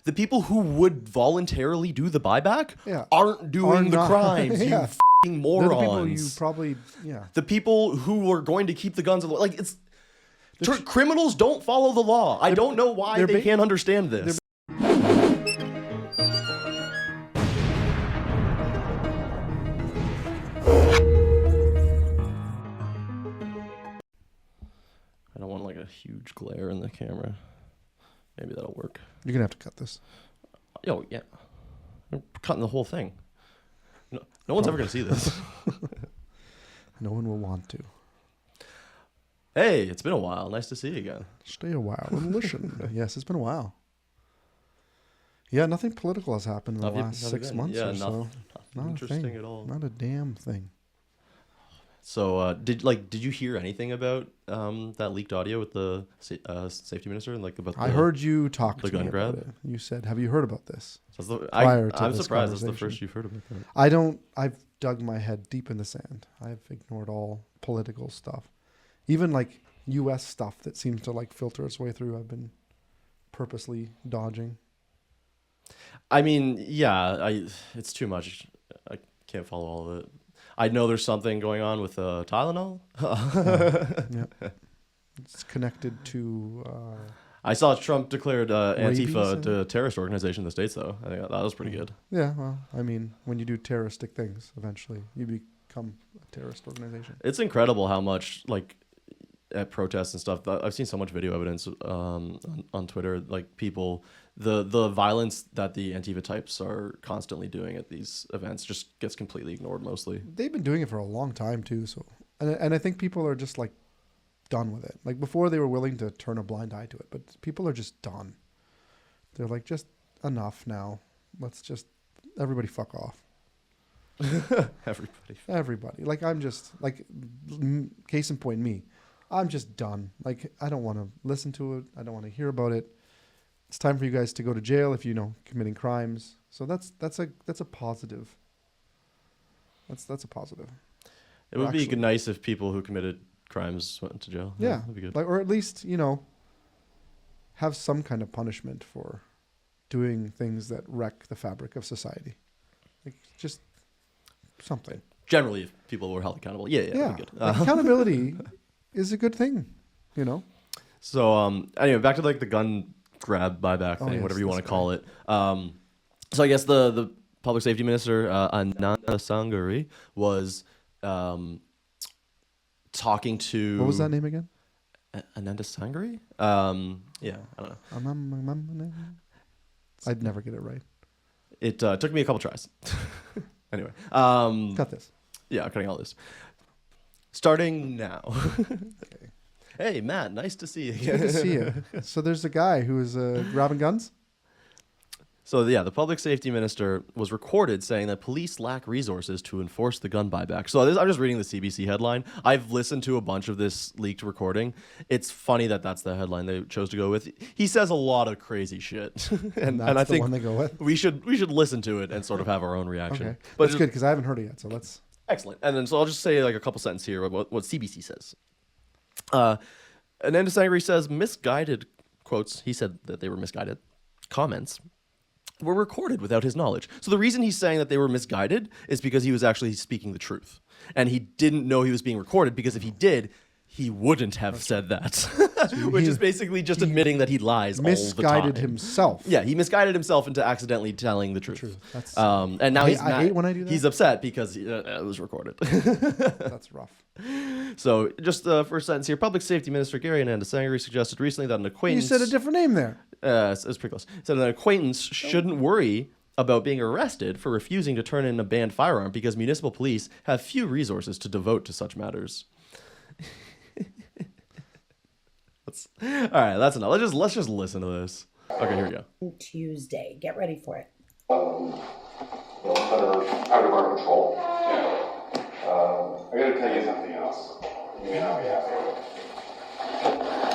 the people who would voluntarily do the buyback aren't doing the crimes. You f***ing morons. They're the people you probably, The people who are going to keep the guns, like it's criminals don't follow the law. I don't know why they can't understand this. I don't want like a huge glare in the camera. Maybe that'll work. You're gonna have to cut this. Oh yeah, I'm cutting the whole thing. No one's ever gonna see this. No one will want to. Hey, it's been a while. Nice to see you again. Stay a while and listen. Yes, it's been a while. Yeah, nothing political has happened in the last 6 months or so. Not interesting at all. Not a damn thing. So, did you hear anything about that leaked audio with the safety minister and like about? I heard you talk the to gun me grab. about it. You said, "Have you heard about this?" I'm surprised it's the first you've heard about that. I've dug my head deep in the sand. I've ignored all political stuff, even like U.S. stuff that seems to like filter its way through. I've been purposely dodging. I mean, yeah, it's too much. I can't follow all of it. I know there's something going on with Tylenol. Yeah. It's connected to... I saw Trump declared Antifa a terrorist organization in the States, though. I think that was pretty good. Yeah, well, I mean, when you do terroristic things, eventually you become a terrorist organization. It's incredible how much, like, at protests and stuff, I've seen so much video evidence on Twitter, like people... The violence that the Antifa types are constantly doing at these events just gets completely ignored mostly. They've been doing it for a long time too. So, and I think people are just like done with it. Like before they were willing to turn a blind eye to it, but people are just done. They're like, just enough now. Let's just, everybody fuck off. Everybody. Like I'm just like, case in point, me. I'm just done. Like I don't want to listen to it. I don't want to hear about it. It's time for you guys to go to jail if committing crimes. So that's a positive. That's a positive. It would be nice if people who committed crimes went to jail. Yeah, that'd be good. Like, or at least have some kind of punishment for doing things that wreck the fabric of society. Like just something. Generally, if people were held accountable, that'd be good. Like accountability is a good thing, So anyway, back to like the gun grab buyback thing, whatever you want to call it. So I guess the public safety minister, Anandasangaree, was talking to... What was that name again? Anandasangaree? Yeah, I don't know. I'd never get it right. It took me a couple tries. Anyway. Cut this. Yeah, I'm cutting all this. Starting now. Okay. Hey, Matt, nice to see you again. Good to see you. So there's a guy who is grabbing guns? So, yeah, the public safety minister was recorded saying that police lack resources to enforce the gun buyback. So I'm just reading the CBC headline. I've listened to a bunch of this leaked recording. It's funny that that's the headline they chose to go with. He says a lot of crazy shit. and I think one they go with? we should listen to it and sort of have our own reaction. Okay. But it's good because I haven't heard it yet, so let's... Excellent. And then so I'll just say like a couple sentences here about what CBC says. Anandasangaree says misguided quotes. He said that they were misguided comments were recorded without his knowledge. So the reason he's saying that they were misguided is because he was actually speaking the truth. And he didn't know he was being recorded because if he did, he wouldn't have said that. Which is basically just admitting that he lies all the time. Misguided himself. Yeah, he misguided himself into accidentally telling the truth. That's, and now I hate when I do that. He's upset because it was recorded. That's rough. So just the first sentence here. Public Safety Minister Gary Anandasangaree suggested recently that an acquaintance... You said a different name there. It's pretty close. Said an acquaintance shouldn't worry about being arrested for refusing to turn in a banned firearm because municipal police have few resources to devote to such matters. All right, that's enough. Let's just listen to this. Okay, here we go. Tuesday. Get ready for it. That are out of our control. Yeah. I gotta tell you something else. You may not be happy with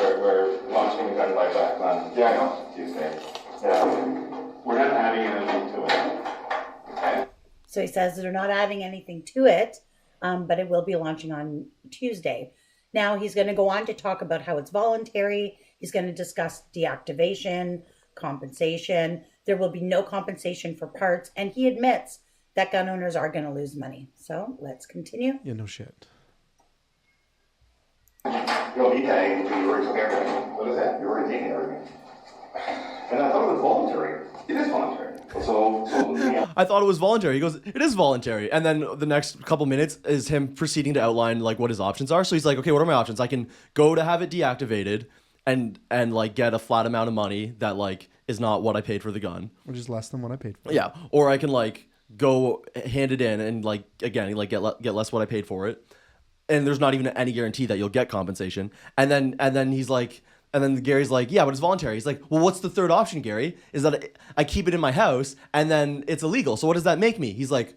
it. We're launching a gun buyback on Tuesday. We're not adding anything to it. Okay? So he says they're not adding anything to it, but it will be launching on Tuesday. Now he's going to go on to talk about how it's voluntary. He's going to discuss deactivation, compensation, There will be no compensation for parts, and he admits that gun owners are going to lose money. So let's continue. Yeah, no shit. No, he tagged, you already took everything. What is that? You already taken everything. And I thought it was voluntary. It is voluntary. So yeah. I thought it was voluntary. He goes, it is voluntary. And then the next couple minutes is him proceeding to outline like what his options are. So he's like, okay, what are my options? I can go to have it deactivated and like get a flat amount of money that like is not what I paid for the gun. Which is less than what I paid for. Yeah. Or I can like go hand it in and like, again, like get less what I paid for it. And there's not even any guarantee that you'll get compensation. And then he's like, and then Gary's like, yeah, but it's voluntary. He's like, well, what's the third option, Gary? Is that I keep it in my house and then it's illegal. So what does that make me? He's like,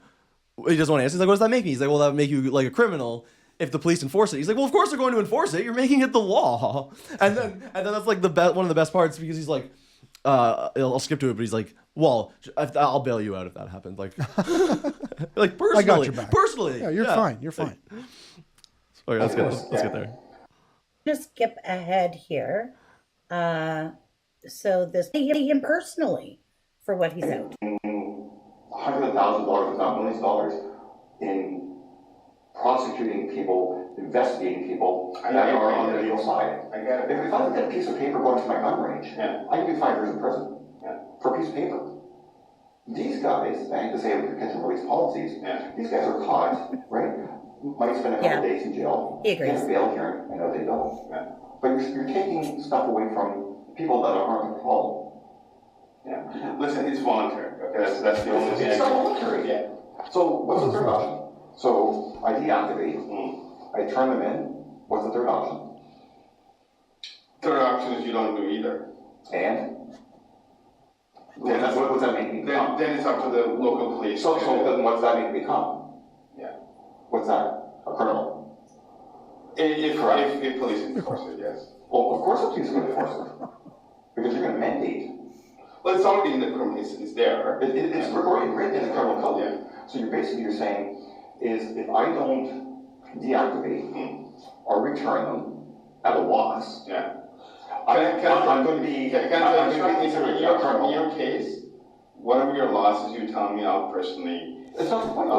he doesn't want to answer. He's like, what does that make me? He's like, well, that would make you like a criminal if the police enforce it. He's like, well, of course they're going to enforce it. You're making it the law. And then that's like one of the best parts because he's like, I'll skip to it, but he's like, well, I'll bail you out if that happens. Like, like personally, I got your back. Personally, Yeah, you're fine. You're fine. Okay, let's get there. Just skip ahead here. So this pay him personally for what he's out. $100,000, if not millions of dollars, in prosecuting people, investigating people that are on the legal side. I get it. If I look at a piece of paper going to my gun range, I can do 5 years in prison for a piece of paper. These guys, I hate to say it with catch and release policies, these guys are caught, right? Might spend a couple days in jail. He agrees. Get a bail hearing, I know they don't. But you're taking stuff away from people that aren't on the problem. Yeah. Listen, it's voluntary. Okay, that's the only thing. It's not voluntary. Yeah. So what's the third option? So I deactivate. I turn them in. What's the third option? Third option is you don't do either. And? Then what does that make me become? Then it's up to the local police. So then what's that make me become? Yeah. What's that? A criminal? If police enforce it, yes. Well, of course the police are going to enforce it. Because you're going to mandate. Well, it's already in the criminal, it's there. It's already written in the criminal code. Yeah. So you're saying is if I don't deactivate or return them at a loss, I'm going to be in your case, whatever your loss is, you tell me I'll personally. It's not the point.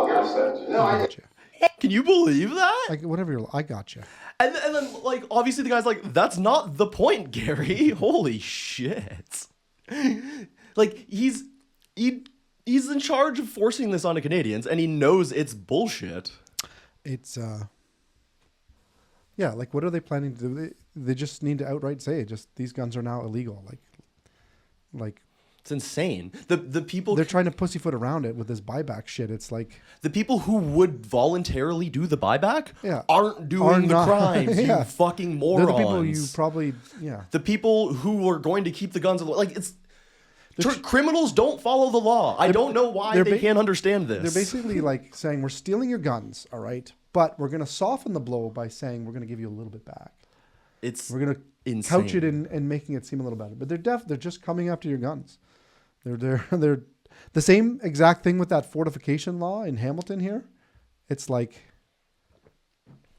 Gotcha. Can you believe that? Like whatever. I got you. And then like obviously the guy's like, that's not the point, Gary. Holy shit. Like he's in charge of forcing this onto Canadians, and he knows it's bullshit. It's yeah. Like what are they planning to do? They just need to outright say it. Just these guns are now illegal. Like. It's insane. The people they're trying to pussyfoot around it with this buyback shit. It's like the people who would voluntarily do the buyback aren't doing are the not, crimes. You fucking morons. They're the people you probably The people who are going to keep the guns like it's criminals don't follow the law. I don't know why they can't understand this. They're basically like saying we're stealing your guns, all right, but we're going to soften the blow by saying we're going to give you a little bit back. We're going to couch it in making it seem a little better, but they're just coming after your guns. They're the same exact thing with that fortification law in Hamilton here. It's like,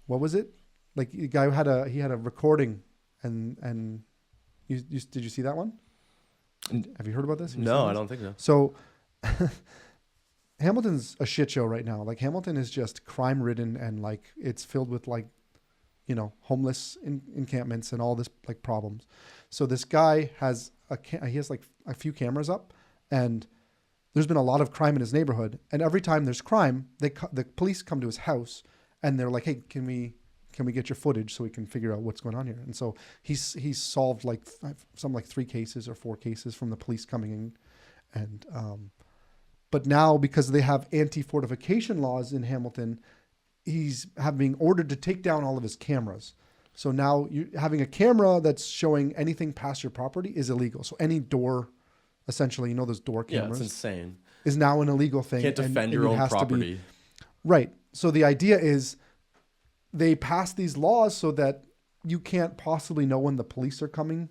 what was it? Like the guy had a recording and did you see that one? Have you heard about this? No, I don't think so. So Hamilton's a shit show right now. Like Hamilton is just crime ridden and like it's filled with like, you know, homeless encampments and all this like problems. So this guy has like a few cameras up, and there's been a lot of crime in his neighborhood. And every time there's crime, the police come to his house, and they're like, "Hey, can we get your footage so we can figure out what's going on here?" And so he's solved like some like 3 cases or 4 cases from the police coming in, and but now because they have anti-fortification laws in Hamilton, he's being ordered to take down all of his cameras. So now you having a camera that's showing anything past your property is illegal. So any door, essentially, you know, those door cameras. Yeah, it's insane. Is now an illegal thing. Can't defend your own property. Right. So the idea is they pass these laws so that you can't possibly know when the police are coming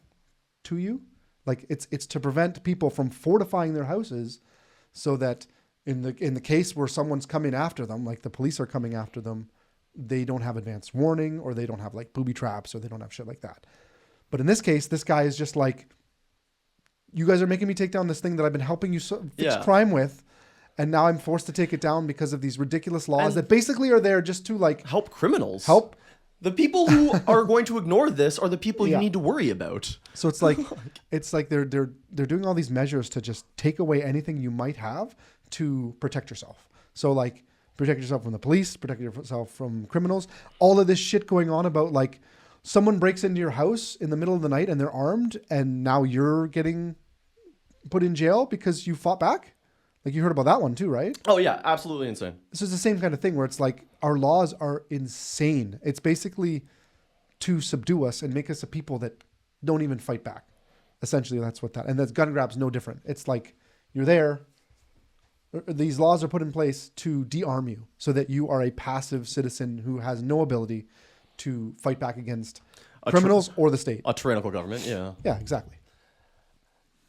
to you. Like it's to prevent people from fortifying their houses so that in the case where someone's coming after them, like the police are coming after them, they don't have advance warning, or they don't have like booby traps, or they don't have shit like that. But in this case, this guy is just like you guys are making me take down this thing that I've been helping you fix Yeah. crime with. And now I'm forced to take it down because of these ridiculous laws And- that basically are there just to like Help criminals. help. The people who are going to ignore this are the people you Yeah. need to worry about. So it's like they're doing all these measures to just take away anything you might have to protect yourself. So like protect yourself from the police, protect yourself from criminals. All of this shit going on about like someone breaks into your house in the middle of the night and they're armed, and now you're getting put in jail because you fought back. Like you heard about that one too, right? Oh yeah, absolutely insane. This is the same kind of thing where it's like our laws are insane. It's basically to subdue us and make us a people that don't even fight back. Essentially, that's what that. And that gun grab's no different. It's like you're there. These laws are put in place to de-arm you so that you are a passive citizen who has no ability to fight back against criminals or the state. A tyrannical government, yeah. Yeah, exactly.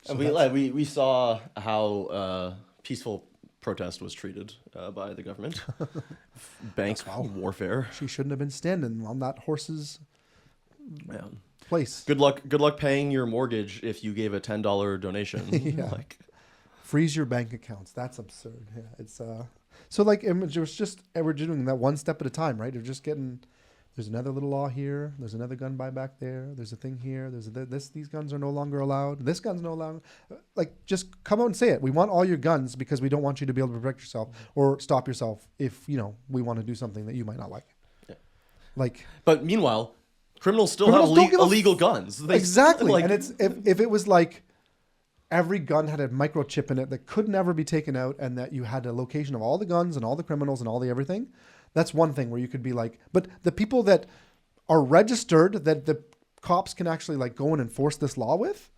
So And we saw how peaceful protest was treated by the government. Bank warfare. She shouldn't have been standing on that horse's Yeah. place. Good luck paying your mortgage if you gave a $10 donation. Yeah. Like, Freeze your bank accounts. That's absurd. Yeah, it's so like it's just we're doing that one step at a time, right? You're just getting. There's another little law here. There's another gun buyback there. There's a thing here. There's these guns are no longer allowed. This gun's no longer. Like, just come out and say it. We want all your guns because we don't want you to be able to protect yourself or stop yourself if we want to do something that you might not like. Yeah. Like, but meanwhile, criminals still Criminals don't have give a illegal guns. They- exactly. like- And it's if it was like every gun had a microchip in it that could never be taken out, and that you had a location of all the guns and all the criminals and all the everything. That's one thing where you could be like, but the people that are registered that the cops can actually like go and enforce this law with,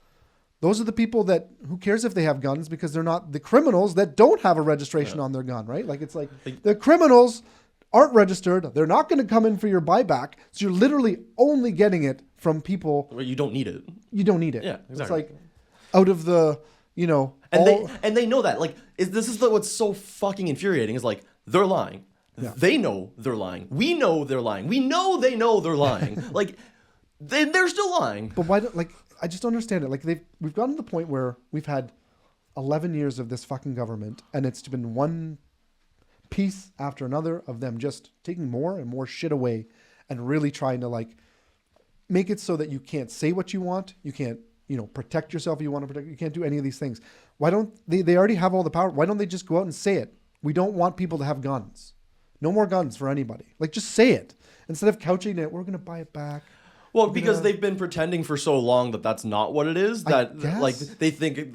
those are the people that who cares if they have guns because they're not the criminals that don't have a registration on their gun, right? Like it's like the criminals aren't registered. They're not going to come in for your buyback. So you're literally only getting it from people. Well, you don't need it. You don't need it. Yeah, exactly. It's like out of the, And they know that. Like, this is what's so fucking infuriating is like, they're lying. Yeah. They know they're lying. We know they're lying. We know they know they're lying. Like, they're still lying. But why don't, like, I just don't understand it. Like we've gotten to the point where we've had 11 years of this fucking government, and it's been one piece after another of them just taking more and more shit away and really trying to like make it so that you can't say what you want. You can't, protect yourself if you want to protect. You can't do any of these things. Why don't they already have all the power? Why don't they just go out and say it? We don't want people to have guns. No more guns for anybody. Like, just say it. Instead of couching it, we're going to buy it back. Well, because they've been pretending for so long that that's not what it is. That guess. like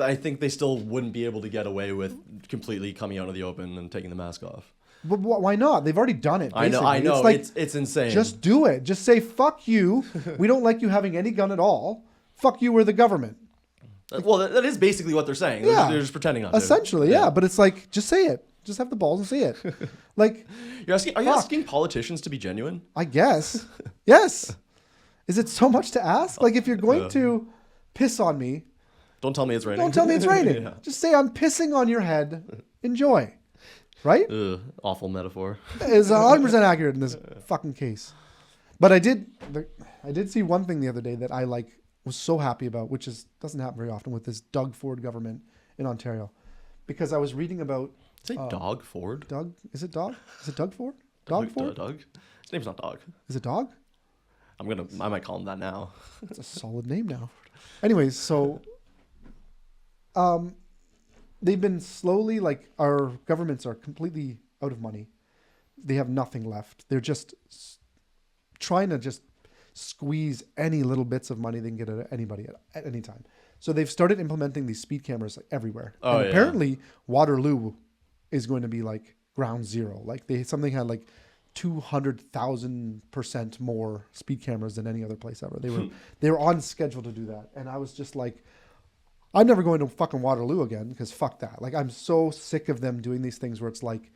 I think they still wouldn't be able to get away with completely coming out of the open and taking the mask off. But why not? They've already done it. I know. basically. It's like, It's insane. just do it. Just say, fuck you. We don't like you having any gun at all. Fuck you, we're the government. well, that is basically what they're saying. Yeah. They're just pretending not to. Essentially, yeah. But it's like, just say it. Just have the balls and say it. Like, Are you fuck. asking politicians to be genuine? I guess. Yes. Is it so much to ask? Like, if you're going to piss on me, Don't tell me it's raining. don't tell me it's raining. Yeah. Just say, I'm pissing on your head. Enjoy. Right? Ugh, awful metaphor. Is 100% accurate in this fucking case. But I did see one thing the other day that I was so happy about, which doesn't happen very often with this Doug Ford government in Ontario, because I was reading about Say Dog Ford. Doug. Is it Doug? Is it Doug Ford? Dog Ford? Doug. His name's not Dog. Is it Dog? I might call him that now. It's a solid name now. Anyways, so they've been slowly, like, our governments are completely out of money. They have nothing left. They're just trying to just squeeze any little bits of money they can get at anybody at any time. So they've started implementing these speed cameras like everywhere. Oh, and yeah. apparently Waterloo is going to be like ground zero. Like something had like 200,000% more speed cameras than any other place ever. They were on schedule to do that. And I was just like, I'm never going to fucking Waterloo again because fuck that. Like, I'm so sick of them doing these things where it's like,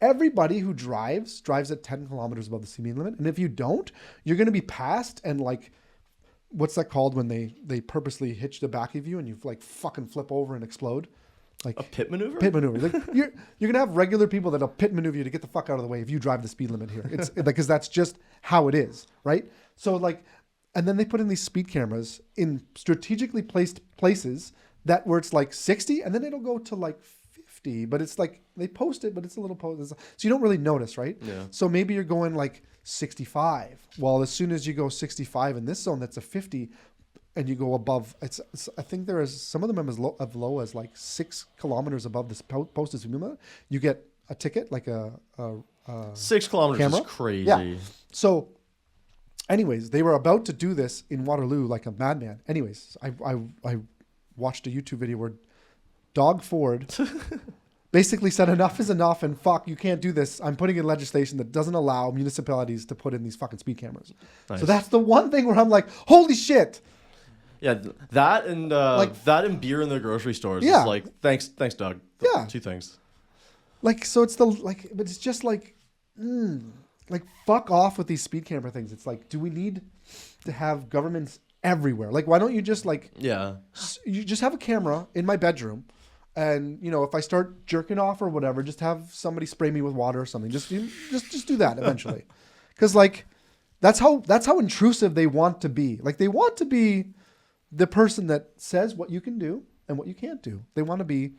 everybody who drives at 10 kilometers above the speed limit. And if you don't, you're going to be passed and like, what's that called when they purposely hitch the back of you and you like fucking flip over and explode? Like A pit maneuver? Pit maneuver. Like, you're gonna have regular people that'll pit maneuver you to get the fuck out of the way if you drive the speed limit here. It's because that's just how it is, right? So like, and then they put in these speed cameras in strategically placed places that where it's like 60 and then it'll go to like 50, but it's like they post it, but it's a little post. So you don't really notice, right? Yeah. So maybe you're going like 65. Well, as soon as you go 65 in this zone, that's a 50, and you go above. It's I think there is some of them as low as like 6 kilometers above this posted speed limit. You get a ticket, like a 6 kilometers camera? is crazy. Yeah. So, anyways, they were about to do this in Waterloo like a madman. Anyways, I watched a YouTube video where Doug Ford basically said enough is enough and fuck, you can't do this. I'm putting in legislation that doesn't allow municipalities to put in these fucking speed cameras. Nice. So that's the one thing where I'm like, holy shit. Yeah, that and that and beer in the grocery stores. Yeah. Is like, thanks, Doug. Yeah. 2 things. Like, so it's but it's just like, like fuck off with these speed camera things. It's like, do we need to have governments everywhere? Like, why don't you just like, Yeah. you just have a camera in my bedroom, and you know, if I start jerking off or whatever, just have somebody spray me with water or something. Just do that eventually, because like that's how intrusive they want to be. Like, they want to be the person that says what you can do and what you can't do. They want to be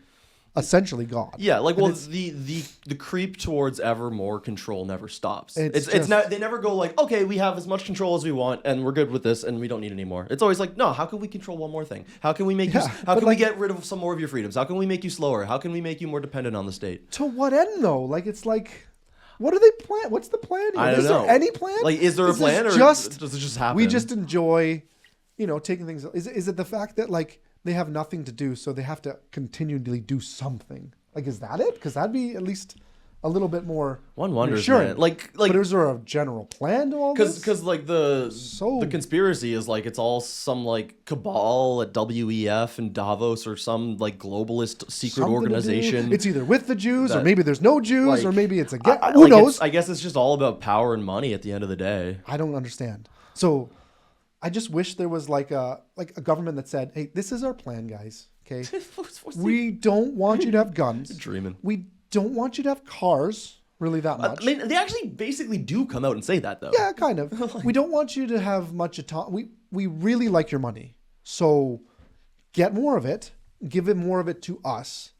essentially God. Yeah, like, well, And the creep towards ever more control never stops. It's It's not, they never go like, okay, we have as much control as we want and we're good with this and we don't need any more. It's always like, no, how can we control one more thing? How can we make Yeah, how but can we like- get rid of some more of your freedoms? How can we make you slower? How can we make you more dependent on the state? to what end though? Like, it's like, what do they plan? What's the plan here? I don't Is know. there any plan? Like, is there a Is this plan, or just does it just happen? we just enjoy, you know, taking things? Is it the fact that like they have nothing to do, so they have to continually do something? Like, is that it? Because that'd be at least a little bit more. One wonders, reassuring. man. Like, but is there a general plan to all this? because like the conspiracy is like it's all some like cabal at WEF and Davos or some like globalist secret Something to do. organization. It's either with the Jews, or that- maybe there's no Jews, like, or maybe it's I- who like, knows? I guess it's just all about power and money at the end of the day. I don't understand. So I just wish there was like a government that said, "Hey, this is our plan, guys. Okay, we don't want you to have guns. Dreaming. We don't want you to have cars, really that much. I mean, they actually basically do come out and say that though. Yeah, kind of. We don't want you to have much autonomy. We really like your money, so get more of it. Give it more of it to us.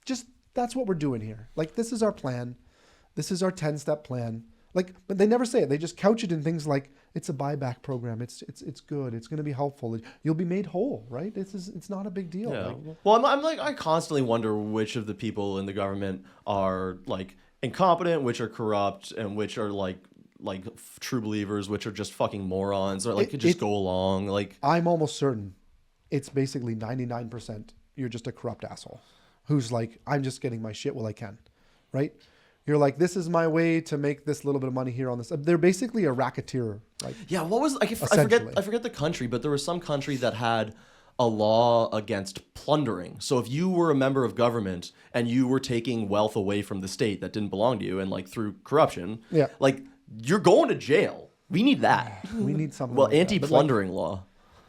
Just that's what we're doing here. Like, this is our plan. This is our 10-step plan. Like, but they never say it. They just couch it in things like it's a buyback program. It's good. It's going to be helpful. You'll be made whole, right? It's not a big deal. Yeah. Like, Well, I'm like, I constantly wonder which of the people in the government are like incompetent, which are corrupt, and which are like true believers, which are just fucking morons, or like could just go along. Like, I'm almost certain it's basically 99%. You're just a corrupt asshole who's like, I'm just getting my shit while I can, right? You're like, this is my way to make this little bit of money here on this. They're basically a racketeer. Like, yeah, what was I Essentially. forget the country, but there was some country that had a law against plundering. So if you were a member of government and you were taking wealth away from the state that didn't belong to you, and like through corruption, Yeah. like you're going to jail. We need that. we need something. Well, like that. anti-plundering law.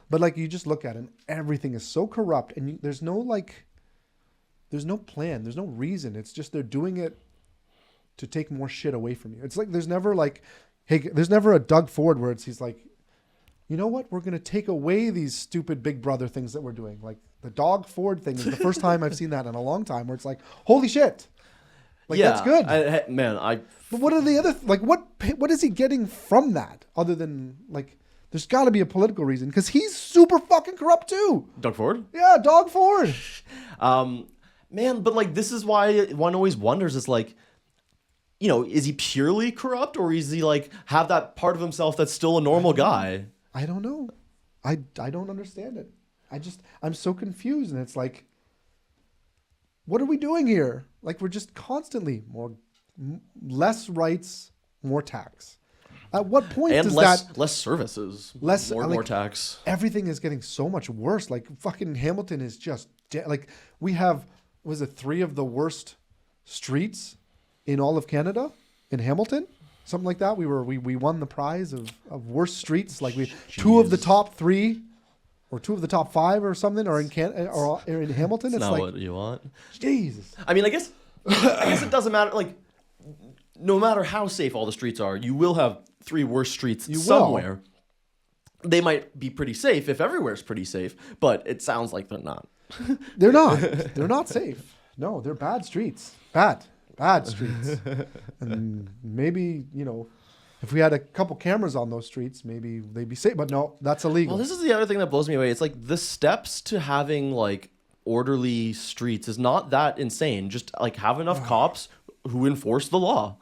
But like, you just look at it and everything is so corrupt, and there's no plan. There's no reason. It's just they're doing it to take more shit away from you. It's like there's never a Doug Ford where he's like, you know what? We're going to take away these stupid Big Brother things that we're doing. Like, the Doug Ford thing is the first time I've seen that in a long time, where it's like, holy shit. Like, yeah, that's good. But what are the other, like, what is he getting from that other than, like, there's got to be a political reason, because he's super fucking corrupt too. Doug Ford? Yeah, Doug Ford. Man, but like, this is why one always wonders, is like, you know, is he purely corrupt, or is he like have that part of himself that's still a normal guy? I don't know. I don't understand it. I'm so confused, and it's like, what are we doing here? Like, we're just constantly less rights, more tax. At what point And does less services, more more tax. Everything is getting so much worse. Like, fucking Hamilton is just like, we have, was it 3 of the worst streets in all of Canada in Hamilton? Something like that. We won the prize of worst streets. Like, 2 of the top 3 or 2 of the top 5 or something are in or in Hamilton. It's not like, what you want. Jesus. I mean, I guess it doesn't matter. Like, no matter how safe all the streets are, you will have 3 worst streets You will. somewhere. they might be pretty safe if everywhere's pretty safe, but it sounds like they're not. They're not. They're not safe. No, they're bad streets. Bad streets. And maybe, if we had a couple cameras on those streets, maybe they'd be safe. But no, that's illegal. Well, this is the other thing that blows me away. It's like the steps to having like orderly streets is not that insane. Just like have enough cops who enforce the law.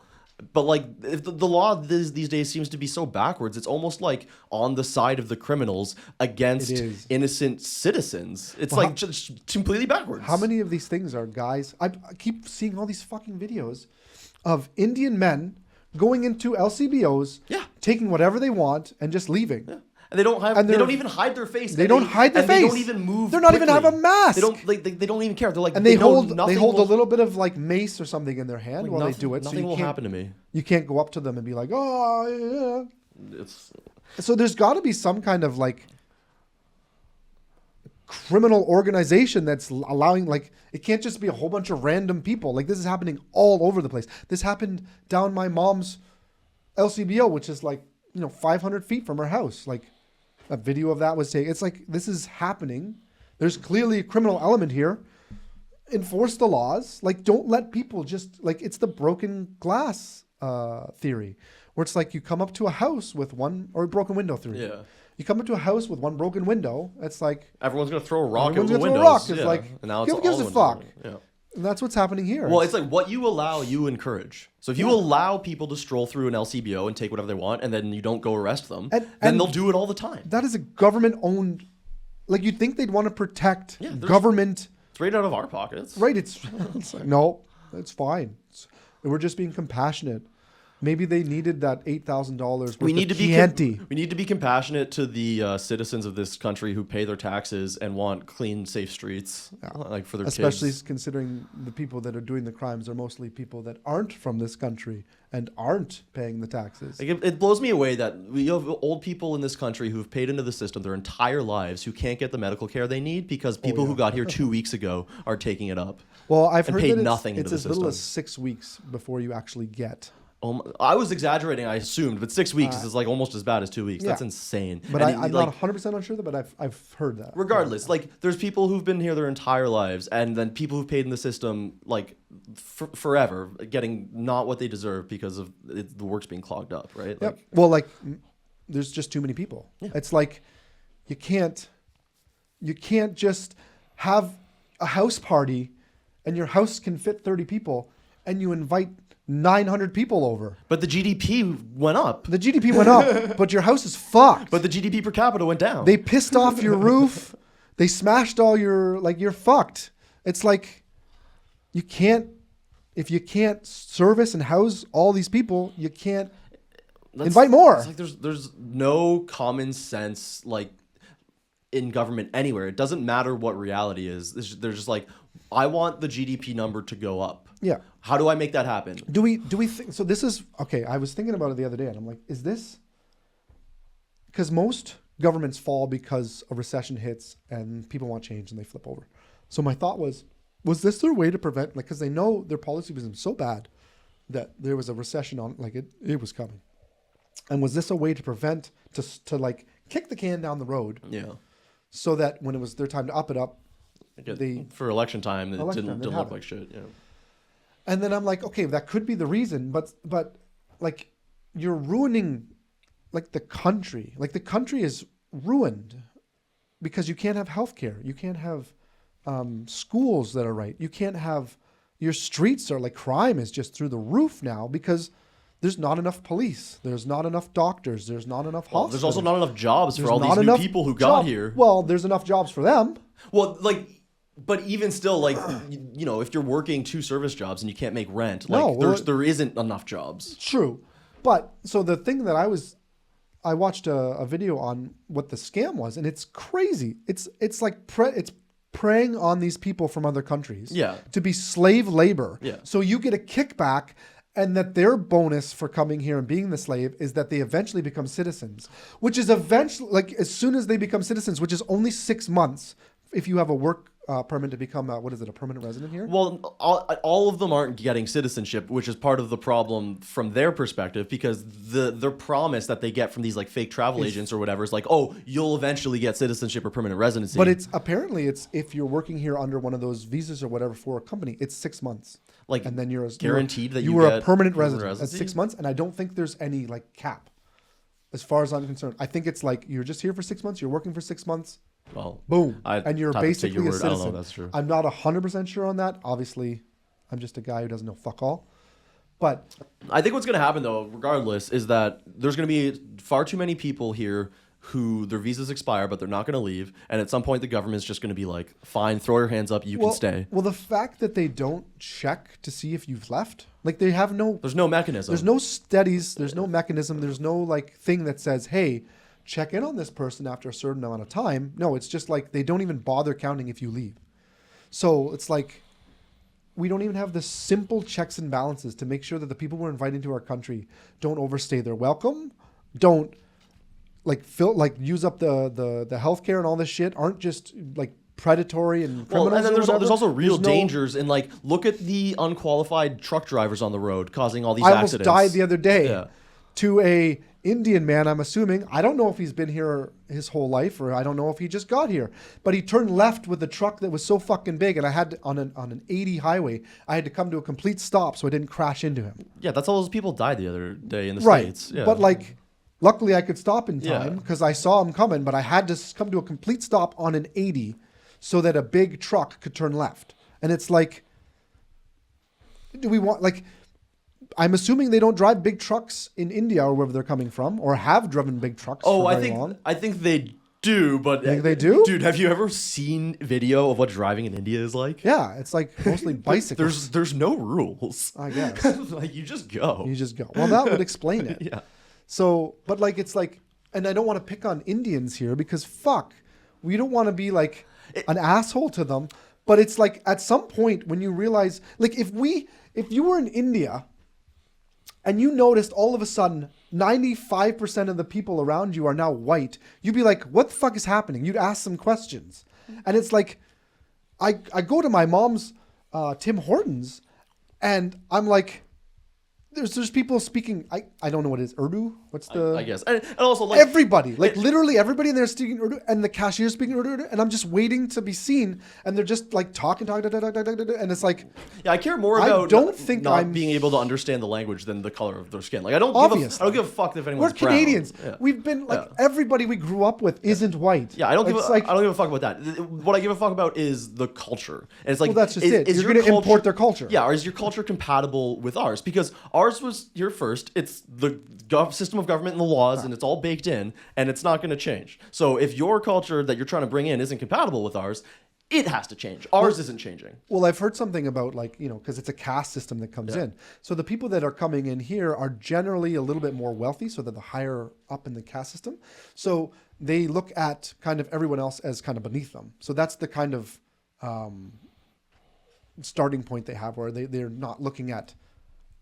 But like if the law these days seems to be so backwards, it's almost like on the side of the criminals against innocent citizens. It's just completely backwards. How many of these things are guys? I keep seeing all these fucking videos of Indian men going into LCBOs, taking whatever they want and just leaving. Yeah. And they don't even hide their face. They don't hide their face. They don't even move. They're not even have a mask. They don't even care. They're like, and they hold a little bit of like mace or something in their hand while they do it. Nothing will happen to me. You can't go up to them and be like, oh yeah. So there's got to be some kind of like criminal organization that's allowing, like, it can't just be a whole bunch of random people. Like, this is happening all over the place. This happened down my mom's LCBO, which is like 500 feet from her house. Like, a video of that was taken. It's like, this is happening. There's clearly a criminal element here. Enforce the laws. Like, don't let people just, like, it's the broken glass theory, where it's like you come up to a house with one, or broken window theory. Yeah. You come into a house with one broken window. It's like everyone's gonna throw a rock at the windows. Throw a rock. It's like, and now who gives a fuck? Yeah. And that's what's happening here. Well, it's like what you allow, you encourage. So if you allow people to stroll through an LCBO and take whatever they want, and then you don't go arrest them, then they'll do it all the time. That is a government-owned. Like, you'd think they'd want to protect government. It's right out of our pockets. Right. It's like, no, it's fine. We're just being compassionate. Maybe they needed that $8,000. We need to be compassionate to the citizens of this country who pay their taxes and want clean, safe streets, like for their especially kids. Considering the people that are doing the crimes are mostly people that aren't from this country and aren't paying the taxes. Like it blows me away that we have old people in this country who've paid into the system their entire lives who can't get the medical care they need because people who got here 2 weeks ago are taking it up. Well, I've heard paid that nothing it's into as the little system. as 6 weeks before you actually get. I was exaggerating, I assumed, but 6 weeks is like almost as bad as 2 weeks. Yeah. That's insane. But I'm not 100% unsure, but I've heard that. Regardless, like there's people who've been here their entire lives, and then people who've paid in the system like forever, getting not what they deserve because of the work's being clogged up, right? Yep. Well, like there's just too many people. Yeah. It's like you can't just have a house party, and your house can fit 30 people, and you invite 900 people over. But the GDP went up. The GDP went up, but your house is fucked. But the GDP per capita went down. They pissed off your roof. They smashed all your, like, you're fucked. It's like, if you can't service and house all these people, you can't invite more. It's like there's no common sense, like, in government anywhere. It doesn't matter what reality is. They're just like, I want the GDP number to go up. Yeah. How do I make that happen? Do we think so? This is okay. I was thinking about it the other day, and I'm like, is this because most governments fall because a recession hits and people want change and they flip over? So my thought was this their way to prevent, like, because they know their policy was so bad that there was a recession on, like, it was coming, and was this a way to prevent to like kick the can down the road? Yeah. So that when it was their time to up it up, for election time, it didn't look like shit. Yeah. And then I'm like, okay, that could be the reason, but like you're ruining like the country. Like the country is ruined because you can't have healthcare. You can't have schools that are right. You can't have, your streets are like, crime is just through the roof now because there's not enough police. There's not enough doctors. There's not enough hospitals. There's also not enough jobs for all these new people who got here. Well, there's enough jobs for them. Well, like, but even still, like, if you're working 2 service jobs and you can't make rent, like, there isn't enough jobs. True. But so the thing that I watched a video on what the scam was, and it's crazy. It's like it's preying on these people from other countries. Yeah. To be slave labor. Yeah. So you get a kickback, and that their bonus for coming here and being the slave is that they eventually become citizens, which is eventually, like, as soon as they become citizens, which is only 6 months if you have a work permit to become a permanent resident here? Well, all of them aren't getting citizenship, which is part of the problem from their perspective, because the promise that they get from these like fake travel agents or whatever is like, oh, you'll eventually get citizenship or permanent residency. But it's if you're working here under one of those visas or whatever for a company, it's 6 months. Like, and then you're guaranteed that you you were get a permanent resident. That's residency? 6 months, and I don't think there's any like cap, as far as I'm concerned. I think it's like you're just here for 6 months. You're working for 6 months. Well, Boom, and you're have to take basically your a word. citizen. I don't know if that's true. I'm not 100% sure on that. Obviously, I'm just a guy who doesn't know fuck all. But I think what's going to happen, though, regardless, is that there's going to be far too many people here who their visas expire, but they're not going to leave. And at some point, the government's just going to be like, fine, throw your hands up, you can stay. Well, the fact that they don't check to see if you've left, like they have no... There's no mechanism. There's no studies. There's no mechanism. There's no like thing that says, hey, check in on this person after a certain amount of time. No, it's just like they don't even bother counting if you leave. So it's like we don't even have the simple checks and balances to make sure that the people we're inviting to our country don't overstay their welcome, don't use up the healthcare and all this shit, aren't just like predatory and criminals. Well, and then there's also real no, dangers in like, look at the unqualified truck drivers on the road causing all these I almost accidents. died the other day Yeah. to a Indian man, I'm assuming. I don't know if he's been here his whole life, or I don't know if he just got here. But he turned left with a truck that was so fucking big, and I had to, on an 80 highway, I had to come to a complete stop so I didn't crash into him. Yeah, that's how those people died the other day in the Right. States. Yeah. But like, luckily I could stop in Yeah. time because I saw him coming, but I had to come to a complete stop on an 80 so that a big truck could turn left. And it's like, do we want, like, I'm assuming they don't drive big trucks in India or wherever they're coming from, or have driven big trucks for very long. I think they do, but Think they do? Dude, have you ever seen video of what driving in India is like? Yeah, it's like mostly bicycles. There's no rules. I guess. Like, you just go. You just go. Well, that would explain it. Yeah. So, but like, it's like, and I don't want to pick on Indians here because fuck, we don't want to be like an asshole to them. But it's like at some point when you realize, like, if you were in India and you noticed all of a sudden 95% of the people around you are now white, you'd be like, what the fuck is happening? You'd ask some questions. And it's like, I go to my mom's Tim Hortons and I'm like, there's people speaking, I don't know what it is, Urdu? What's the... I guess. And also, like... Everybody, like literally everybody in there speaking Urdu, and the cashier's speaking Urdu, and I'm just waiting to be seen, and they're just like talking, and it's like... Yeah, I care more I about don't think not I'm- being able to understand the language than the color of their skin. Like, I don't Obviously. give a fuck if We're anyone's brown. Canadians. Yeah. We've been, like, Yeah. everybody we grew up with isn't white. Yeah, I don't give It's a, like, I don't give a fuck about that. What I give a fuck about is the culture. And it's like, Well, that's just it. You're your gonna import their culture. Yeah, or is your culture compatible with ours? Because ours was here first. It's the system of government and the laws, and it's all baked in, and it's not going to change. So if your culture that you're trying to bring in isn't compatible with ours, it has to change. Ours isn't changing. Well, I've heard something about, like, you know, because it's a caste system that comes in. So the people that are coming in here are generally a little bit more wealthy, so they're the higher up in the caste system. So they look at kind of everyone else as kind of beneath them. So that's the kind of starting point they have, where they're not looking at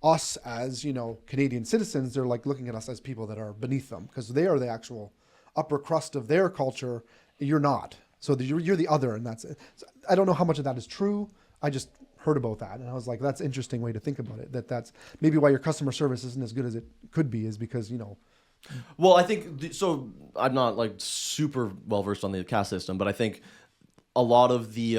us as, you know, Canadian citizens. They're like looking at us as people that are beneath them because they are the actual upper crust of their culture. You're not. So you're the other, and that's it. So I don't know how much of that is true. I just heard about that, and I was like, that's an interesting way to think about it. That's maybe why your customer service isn't as good as it could be, is because, you know. Well, I think so. I'm not like super well versed on the caste system, but I think a lot of the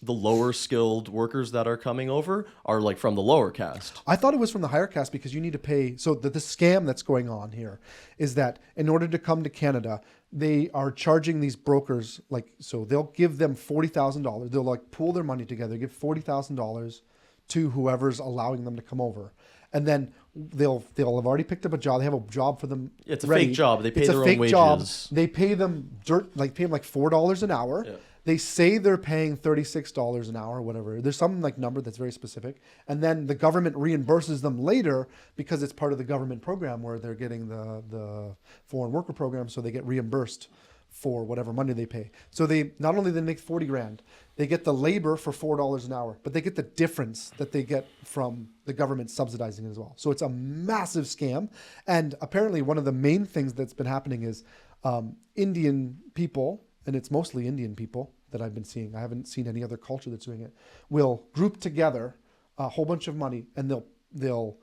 lower skilled workers that are coming over are like from the lower caste. I thought it was from the higher caste because you need to pay. So the scam that's going on here is that in order to come to Canada, they are charging these brokers, like, so they'll give them $40,000. They'll like pool their money together, give $40,000 to whoever's allowing them to come over. And then they'll have already picked up a job. They have a job for them. It's a ready. fake job. They pay It's their a own fake wages. job. They pay them pay them like $4 an hour. Yeah. They say they're paying $36 an hour, whatever. There's some like number that's very specific. And then the government reimburses them later because it's part of the government program where they're getting the foreign worker program. So they get reimbursed for whatever money they pay. So they not only they make 40 grand, they get the labor for $4 an hour, but they get the difference that they get from the government subsidizing it as well. So it's a massive scam. And apparently one of the main things that's been happening is Indian people, and it's mostly Indian people, that I've been seeing. I haven't seen any other culture that's doing it. Will group together a whole bunch of money, and they'll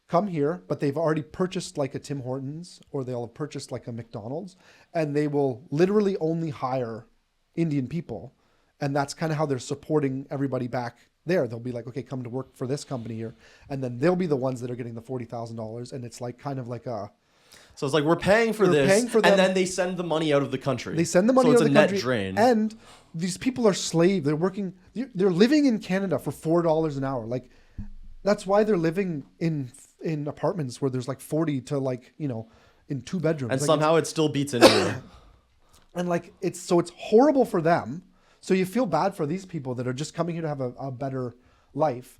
come here, but they've already purchased like a Tim Hortons, or they'll have purchased like a McDonald's, and they will literally only hire Indian people. And that's kind of how they're supporting everybody back there. They'll be like, okay, come to work for this company here. And then they'll be the ones that are getting the $40,000. And it's like kind of like a... So it's like, we're paying for this, paying for them. and then they send the money out of the country. They send the money out of the country. So it's a net drain. And these people are slaves. They're working... They're living in Canada for $4 an hour. Like, that's why they're living in apartments where there's like 40 to like, you know, in 2 bedrooms. And like somehow it still beats India. And like, it's horrible for them. So you feel bad for these people that are just coming here to have a better life,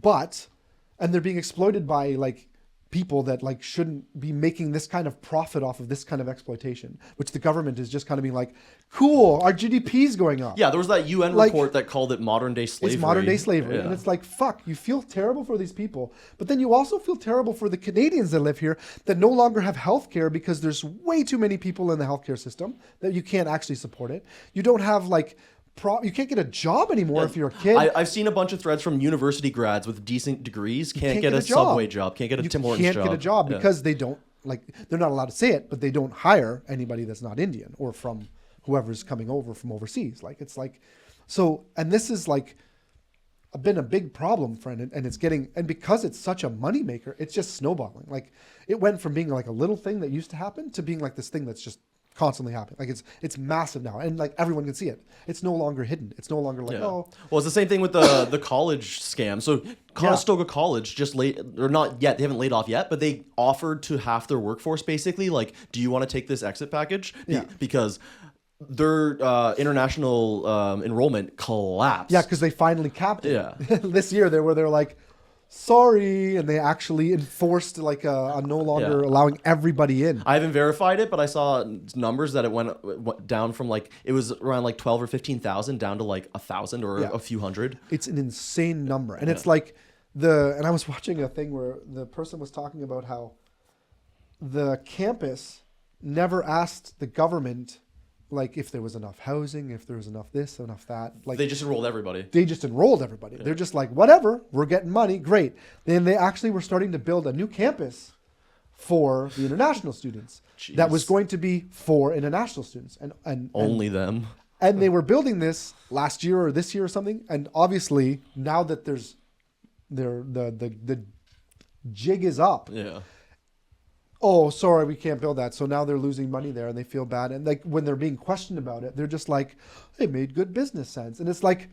and they're being exploited by like people that like shouldn't be making this kind of profit off of this kind of exploitation, which the government is just kind of being like, cool, our GDP is going up. Yeah, there was that UN report that called it modern day slavery. It's modern day slavery. Yeah. And it's like, fuck, you feel terrible for these people. But then you also feel terrible for the Canadians that live here that no longer have healthcare because there's way too many people in the healthcare system that you can't actually support it. You don't have like... you can't get a job anymore if you're a kid. I've seen a bunch of threads from university grads with decent degrees can't get a Subway job, can't get a Tim Hortons job. Can't get a job because they don't, like, they're not allowed to say it, but they don't hire anybody that's not Indian or from whoever's coming over from overseas. Like, it's like, so, and this is like been a big problem for it, and it's getting, and because it's such a moneymaker, it's just snowballing. Like, it went from being like a little thing that used to happen to being like this thing that's just constantly happening. Like, it's massive now, and like everyone can see it. It's no longer hidden. It's no longer like, oh. Well, it's the same thing with the college scam. So Conestoga College just or not yet. They haven't laid off yet, but they offered to half their workforce basically. Like, do you want to take this exit package? Yeah. Because their international enrollment collapsed. Yeah, because they finally capped it. Yeah. This year they're like, sorry, and they actually enforced like a no longer allowing everybody in. I haven't verified it, but I saw numbers that it went down from like, it was around like 12 or 15,000 down to like 1,000 or a few hundred. It's an insane number. And it's like and I was watching a thing where the person was talking about how the campus never asked the government like if there was enough housing, if there was enough this, enough that. Like, they just enrolled everybody. They just enrolled everybody. Yeah. They're just like, whatever, we're getting money, great. Then they actually were starting to build a new campus for the international students. Jeez. That was going to be for international students. And only them. And they were building this last year or this year or something. And obviously now that the jig is up. Yeah. Oh, sorry, we can't build that. So now they're losing money there and they feel bad. And like when they're being questioned about it, they're just like, they made good business sense. And it's like,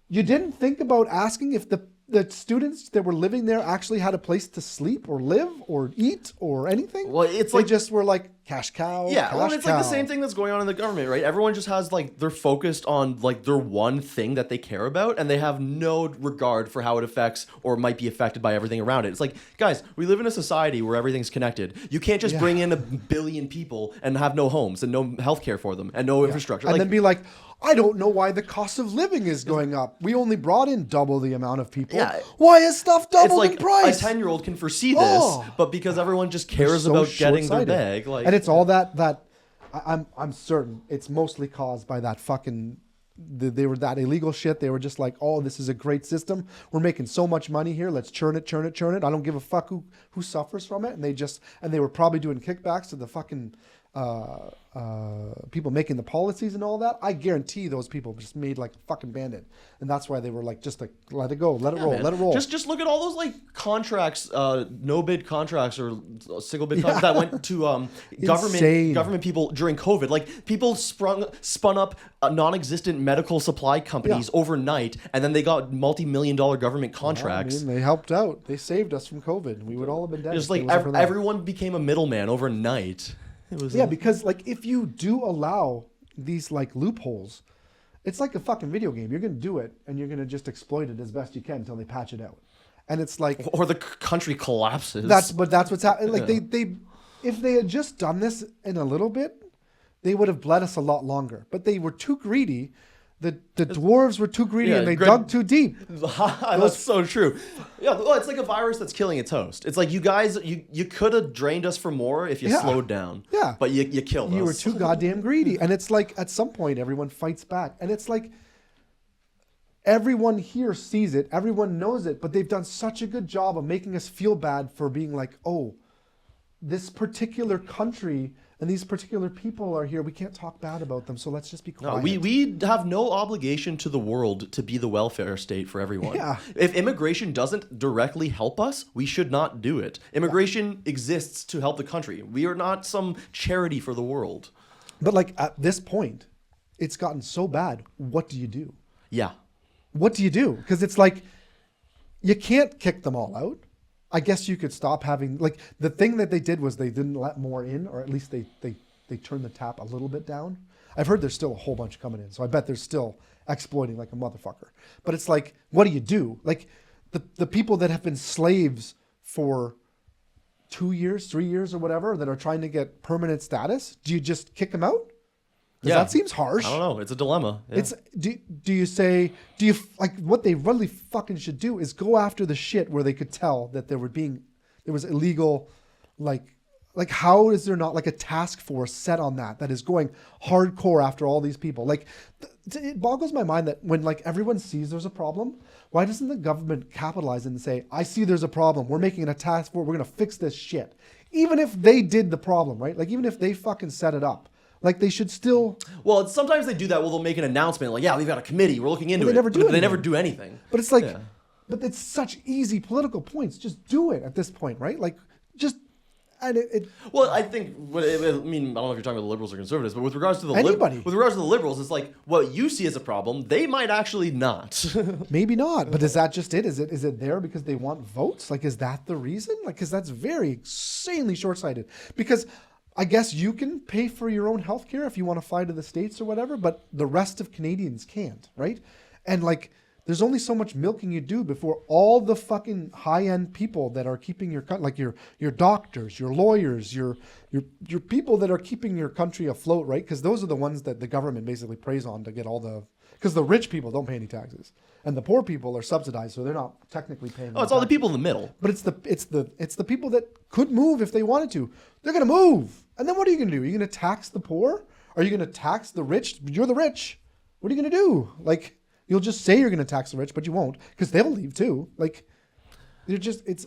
you didn't think about asking if the students that were living there actually had a place to sleep or live or eat or anything? Well, it's they like, just were like cash cow. Yeah, cash well, it's cow. like the same thing that's going on in the government, right? Everyone just has like, they're focused on like their one thing that they care about, and they have no regard for how it affects or might be affected by everything around it. It's like, guys, we live in a society where everything's connected. You can't just bring in 1 billion people and have no homes and no healthcare for them and no infrastructure. And then be like, I don't know why the cost of living is going up. We only brought in double the amount of people. Yeah. Why is stuff doubled it's like in price? A 10-year-old can foresee this, but because everyone just cares so about getting their short-sighted. bag, like, and it's all that I'm certain it's mostly caused by that fucking. They were that illegal shit. They were just like, oh, this is a great system. We're making so much money here. Let's churn it. I don't give a fuck who suffers from it. And they were probably doing kickbacks to the fucking people making the policies and all that. I guarantee those people just made like a fucking bandit, and that's why they were like, just like, let it go, let it roll, man. let it roll. Just look at all those like contracts, no bid contracts or single bid contracts that went to government people during COVID. Like, people spun up non-existent medical supply companies overnight, and then they got multi-million-dollar government contracts. I mean, they helped out. They saved us from COVID. We would all have been dead. Just like everyone became a middleman overnight. It was because like if you do allow these like loopholes, it's like a fucking video game. You're gonna do it, and you're gonna just exploit it as best you can until they patch it out. And it's like, or the country collapses. That's what's happening. Like they if they had just done this in a little bit, they would have bled us a lot longer. But they were too greedy. the dwarves were too greedy Yeah, and they Greg- dug too deep. That's so true. Yeah, well, it's like a virus that's killing its host. It's like you guys, you could have drained us for more if you Yeah. slowed down. Yeah. But you killed us. You were too goddamn greedy. And it's like at some point everyone fights back. And it's like everyone here sees it, everyone knows it, but they've done such a good job of making us feel bad for being like, oh, this particular country and these particular people are here. We can't talk bad about them, so let's just be quiet. No, we have no obligation to the world to be the welfare state for everyone. Yeah. If immigration doesn't directly help us, we should not do it. Immigration exists to help the country. We are not some charity for the world. But like at this point, it's gotten so bad. What do you do? Yeah. What do you do? Because it's like you can't kick them all out. I guess you could stop having, like, the thing that they did was they didn't let more in, or at least they turned the tap a little bit down. I've heard there's still a whole bunch coming in, so I bet they're still exploiting like a motherfucker. But it's like, what do you do? Like the people that have been slaves for 2 years, 3 years or whatever that are trying to get permanent status, do you just kick them out? Yeah. That seems harsh. I don't know. It's a dilemma. Yeah. It's do you like what they really fucking should do is go after the shit where they could tell that there was illegal, like how is there not like a task force set on that is going hardcore after all these people? Like it boggles my mind that when like everyone sees there's a problem, why doesn't the government capitalize and say, I see there's a problem, we're making a task force, we're gonna fix this shit, even if they did the problem, right? Like even if they fucking set it up. Like they should still. Well, sometimes they do that. Well, they'll make an announcement like, "Yeah, we've got a committee. We're looking into They it." never do But they anything. never do anything. But it's like, Yeah. but it's such easy political points. Just do it at this point, right? Like, just and it Well, I think. I mean, I don't know if you're talking about the liberals or conservatives, but with regards to the Anybody. with regards to the liberals, it's like what you see as a problem, they might actually not. maybe not. But is that just it? Is it there because they want votes? Like, is that the reason? Like, because that's very insanely short-sighted. Because I guess you can pay for your own healthcare if you want to fly to the States or whatever, but the rest of Canadians can't, right? And like, there's only so much milking you do before all the fucking high-end people that are keeping your like your doctors, your lawyers, your people that are keeping your country afloat, right? Because those are the ones that the government basically preys on to get all the. Because the rich people don't pay any taxes, and the poor people are subsidized, so they're not technically paying. Oh, it's all the people in the middle. But it's the people that could move if they wanted to. They're gonna move, and then what are you gonna do? Are you gonna tax the poor? Are you gonna tax the rich? You're the rich. What are you gonna do? Like you'll just say you're gonna tax the rich, but you won't because they'll leave too. Like they're just it's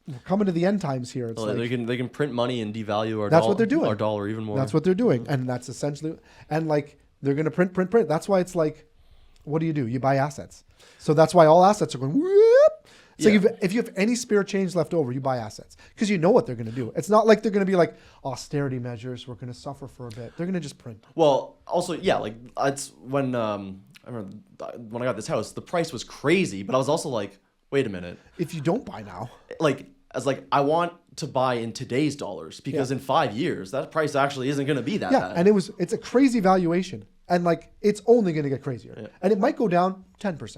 we're coming to the end times here. It's Well, like, they can print money and devalue our That's what they're doing. our dollar even more. that's what they're doing, and that's essentially and like they're gonna print. That's why it's like, what do? You buy assets. So that's why all assets are going whoop. So Yeah. if you have any spare change left over, you buy assets because you know what they're going to do. It's not like they're going to be like austerity measures. We're going to suffer for a bit. They're going to just print. Well, also, yeah, like it's when I remember when I got this house, the price was crazy, but I was also like, wait a minute, If you don't buy now, like I want to buy in today's dollars because in 5 years that price actually isn't going to be that yeah, bad. and it's a crazy valuation, and like it's only going to get crazier, and it might go down 10%,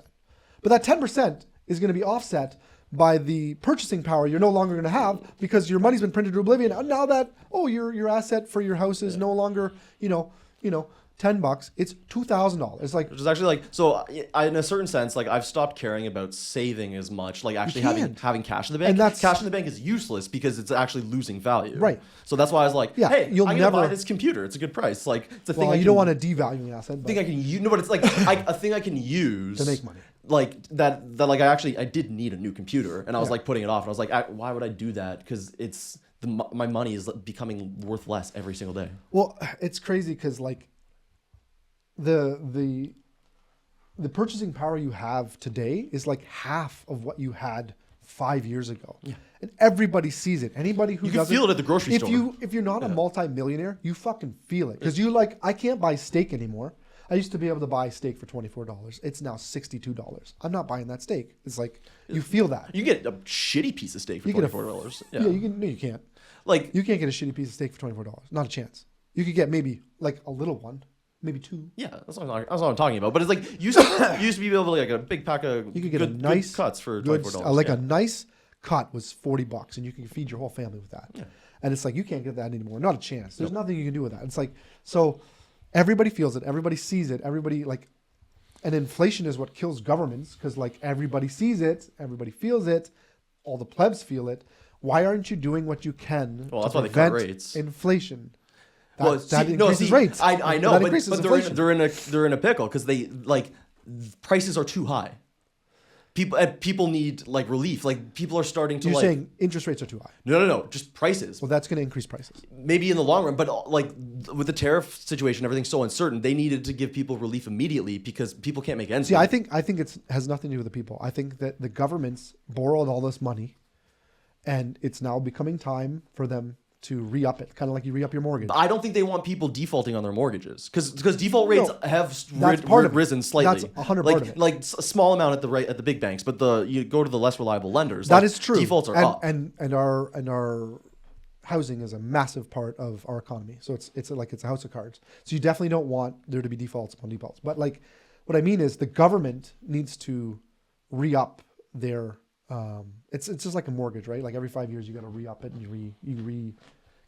but that 10% is going to be offset by the purchasing power you're no longer going to have because your money's been printed to oblivion. And now that your asset for your house is no longer $10, it's $2,000. It's like Which is actually like, so in a certain sense, like I've stopped caring about saving as much, like actually can't. having cash in the bank. And that's- cash in the bank is useless because it's actually losing value. Right. So that's why I was like, Yeah, hey, you'll I'm going to buy never- this computer. It's a good price. Like it's a thing. well, you don't want to devalue an asset, but thing I can use. No, but it's like a thing I can use to make money. Like that like I did need a new computer, and I was like putting it off, and I was like, why would I do that? Because it's my money is becoming worth less every single day. Well, it's crazy because like the purchasing power you have today is like half of what you had 5 years ago. Yeah. And everybody sees it. Anybody who You can doesn't feel it at the grocery store. If you're not a multi-millionaire, you fucking feel it. Because you like, I can't buy steak anymore. I used to be able to buy steak for $24. It's now $62. I'm not buying that steak. It's like you feel that. You get a shitty piece of steak for You get a $24. Yeah, you can. No, you can't. Like You can't get a shitty piece of steak for $24. Not a chance. You could get maybe like a little one, maybe two. yeah, that's what I'm talking about. But it's like you used to be able to like a big pack of You could get good, a nice good cuts for good, $24. like yeah. a nice cut was $40, and you can feed your whole family with that. Yeah. And it's like you can't get that anymore. Not a chance. There's nothing you can do with that. It's like so. Everybody feels it. Everybody sees it. Everybody like And inflation is what kills governments because like everybody sees it, everybody feels it, all the plebs feel it. Why aren't you doing what you can Well, to that's why they cut prevent rates. inflation? That increases rates. I know, That but increases they're inflation. in a pickle because they like prices are too high. People need like relief. Like people are starting to You're like. saying interest rates are too high. No, just prices. Well, that's going to increase prices. Maybe in the long run, but like with the tariff situation, everything's so uncertain. They needed to give people relief immediately because people can't make ends See, meet. I think it has nothing to do with the people. I think that the governments borrowed all this money, and it's now becoming time for them to re-up it, kind of like you re-up your mortgage. I don't think they want people defaulting on their mortgages because default rates have that's part of it. risen slightly. That's 100% like, part of it. Like a small amount at the big banks, but you go to the less reliable lenders. That like, is true. Defaults are and, up. and our housing is a massive part of our economy. So it's a house of cards. So you definitely don't want there to be defaults upon defaults. But like what I mean is the government needs to re-up their it's just like a mortgage, right? Like every 5 years you got to re-up it and you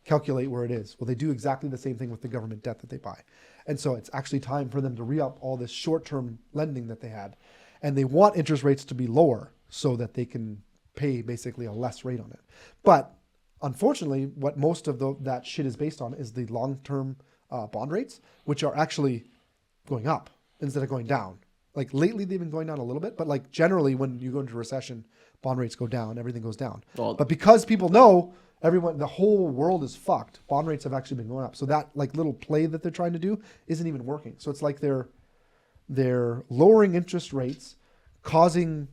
recalculate where it is. Well, they do exactly the same thing with the government debt that they buy. And so it's actually time for them to re-up all this short-term lending that they had. And they want interest rates to be lower so that they can pay basically a less rate on it. But unfortunately, what most of that shit is based on is the long-term bond rates, which are actually going up instead of going down. Like lately, they've been going down a little bit, but like generally, when you go into recession, bond rates go down, everything goes down. Well, but because people know the whole world is fucked, bond rates have actually been going up. So that like little play that they're trying to do isn't even working. So it's like they're lowering interest rates, causing